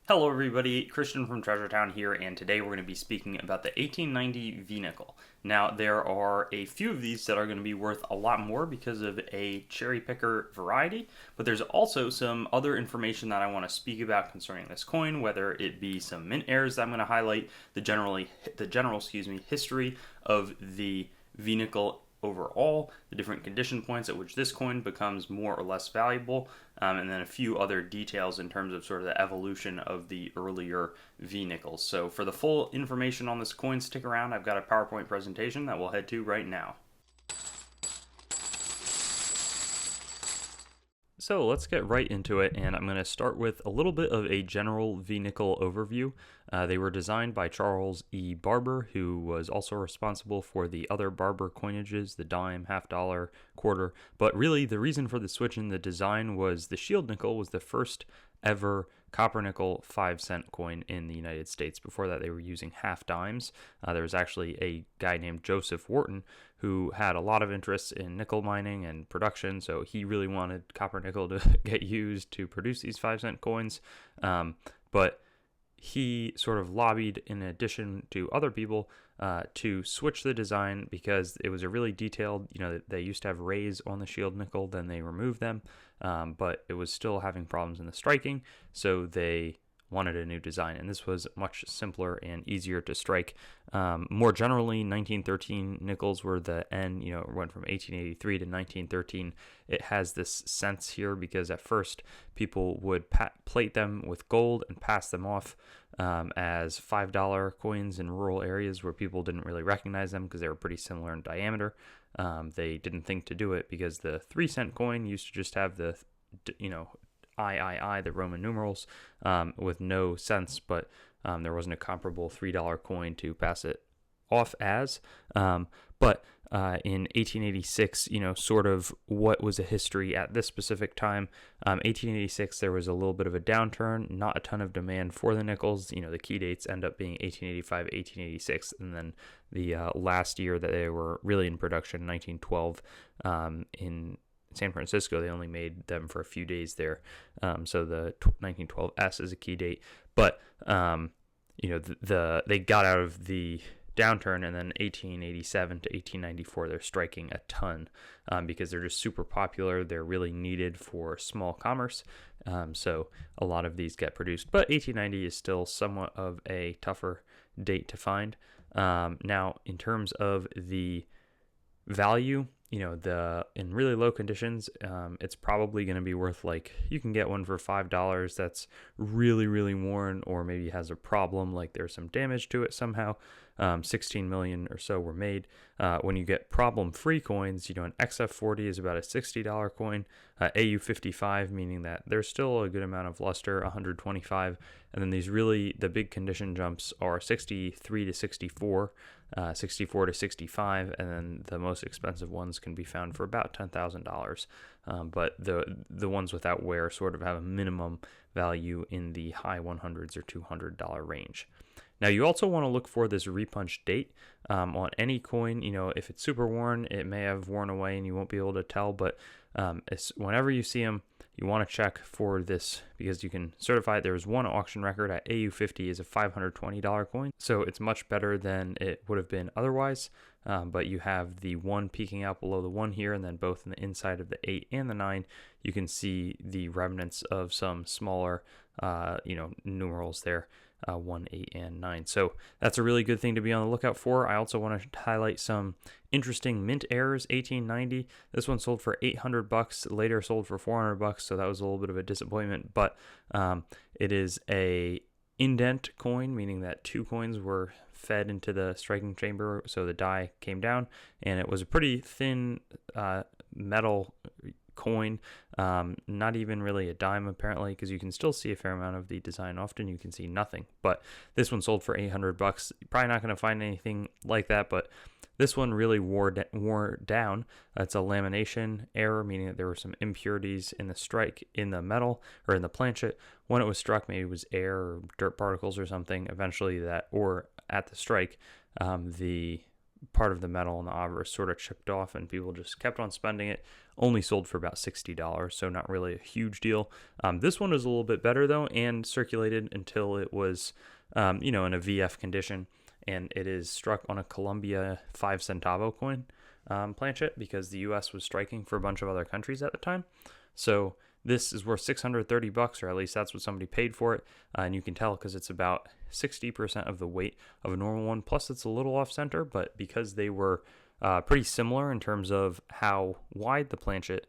Hello everybody, Christian from Treasure Town here, and today we're going to be speaking about the 1890 V-nickel. Now, there are a few of these that are going to be worth a lot more because of a cherry picker variety, but there's also some other information that I want to speak about concerning this coin, whether it be some mint errors that I'm going to highlight, the general history of the V-nickel overall, the different condition points at which this coin becomes more or less valuable, and then a few other details in terms of sort of the evolution of the earlier V-nickels. So for the full information on this coin, stick around. I've got a PowerPoint presentation that we'll head to right now. So let's get right into it, and I'm going to start with a little bit of a general V-nickel overview. They were designed by Charles E. Barber, who was also responsible for the other Barber coinages, the dime, half dollar, quarter. But really, the reason for the switch in the design was the shield nickel was the first ever copper nickel 5-cent coin in the United States. Before that, they were using half dimes. There was actually a guy named Joseph Wharton who had a lot of interest in nickel mining and production, so he really wanted copper nickel to get used to produce these 5-cent coins. But he sort of lobbied, in addition to other people, to switch the design because it was a really detailed, they used to have rays on the shield nickel, then they removed them, but it was still having problems in the striking, so they wanted a new design, and this was much simpler and easier to strike. More generally, 1913 nickels were the N, it went from 1883 to 1913. It has this sense here because at first people would plate them with gold and pass them off as $5 coins in rural areas where people didn't really recognize them because they were pretty similar in diameter. They didn't think to do it because the 3-cent coin used to just have the, III, the Roman numerals, with no sense, but there wasn't a comparable $3 coin to pass it off as. But in 1886, sort of what was a history at this specific time. 1886, there was a little bit of a downturn, not a ton of demand for the nickels. The key dates end up being 1885, 1886, and then the last year that they were really in production, 1912, in San Francisco. They only made them for a few days there. So the 1912 S is a key date. But, they got out of the downturn, and then 1887 to 1894, they're striking a ton because they're just super popular. They're really needed for small commerce. So a lot of these get produced. But 1890 is still somewhat of a tougher date to find. Now, in terms of the value, in really low conditions, it's probably going to be worth, you can get one for $5 that's really, really worn, or maybe has a problem, like there's some damage to it somehow. 16 million or so were made. When you get problem-free coins, an XF40 is about a $60 coin, AU55, meaning that there's still a good amount of luster, 125, and then the big condition jumps are 63 to 64, 64 to 65, and then the most expensive ones can be found for about $10,000. But the ones without wear sort of have a minimum value in the high 100s or $200 range. Now, you also want to look for this repunch date on any coin. If it's super worn, it may have worn away and you won't be able to tell, but whenever you see them, you want to check for this because you can certify it. There's one auction record at AU50 is a $520 coin, so it's much better than it would have been otherwise. But you have the 1 peeking out below the 1 here, and then both in the inside of the 8 and the 9, you can see the remnants of some smaller, numerals there. 1, 8, and 9. So that's a really good thing to be on the lookout for. I also want to highlight some interesting mint errors. 1890, this one sold for $800, later sold for $400, so that was a little bit of a disappointment, but it is a indent coin, meaning that 2 coins were fed into the striking chamber, so the die came down, and it was a pretty thin metal coin, not even really a dime apparently, because you can still see a fair amount of the design. Often you can see nothing, but this one sold for $800. You're probably not going to find anything like that, but this one really wore down. It's a lamination error, meaning that there were some impurities in the strike, in the metal, or in the planchet. When it was struck, maybe it was air or dirt particles or something. Eventually or at the strike, the part of the metal and the obverse sort of chipped off, and people just kept on spending it. Only sold for about $60, so not really a huge deal. This one is a little bit better though, and circulated until it was, in a VF condition, and it is struck on a Colombia 5 centavo coin planchet because the U.S. was striking for a bunch of other countries at the time. So this is worth $630, or at least that's what somebody paid for it. And you can tell because it's about 60% of the weight of a normal one. Plus, it's a little off center, but because they were pretty similar in terms of how wide the planchet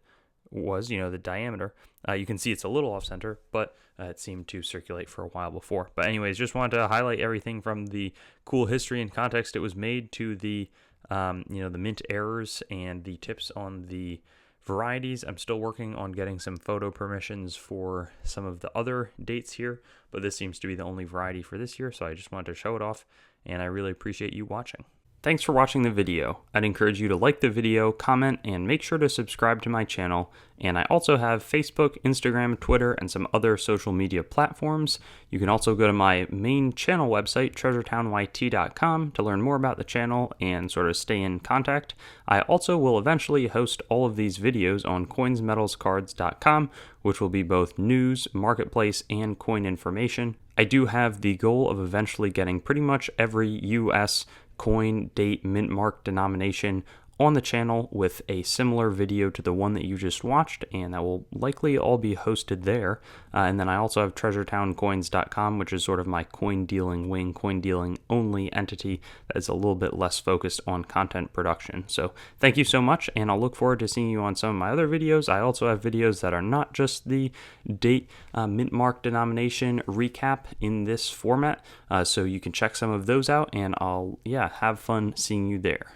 was, the diameter, you can see it's a little off center, but it seemed to circulate for a while before. But anyways, just wanted to highlight everything from the cool history and context it was made to the the mint errors and the tips on the varieties. I'm still working on getting some photo permissions for some of the other dates here, but this seems to be the only variety for this year, so I just wanted to show it off, and I really appreciate you watching. Thanks for watching the video. I'd encourage you to like the video, comment, and make sure to subscribe to my channel. And I also have Facebook, Instagram, Twitter, and some other social media platforms. You can also go to my main channel website, treasuretownYT.com, to learn more about the channel and sort of stay in contact. I also will eventually host all of these videos on coinsmetalscards.com, which will be both news, marketplace, and coin information. I do have the goal of eventually getting pretty much every US coin, date, mint mark, denomination on the channel with a similar video to the one that you just watched, and that will likely all be hosted there. And then I also have treasuretowncoins.com, which is sort of my coin dealing wing, coin dealing only entity that's a little bit less focused on content production. So thank you so much, and I'll look forward to seeing you on some of my other videos. I also have videos that are not just the date, mint mark, denomination recap in this format, so you can check some of those out, and I'll have fun seeing you there.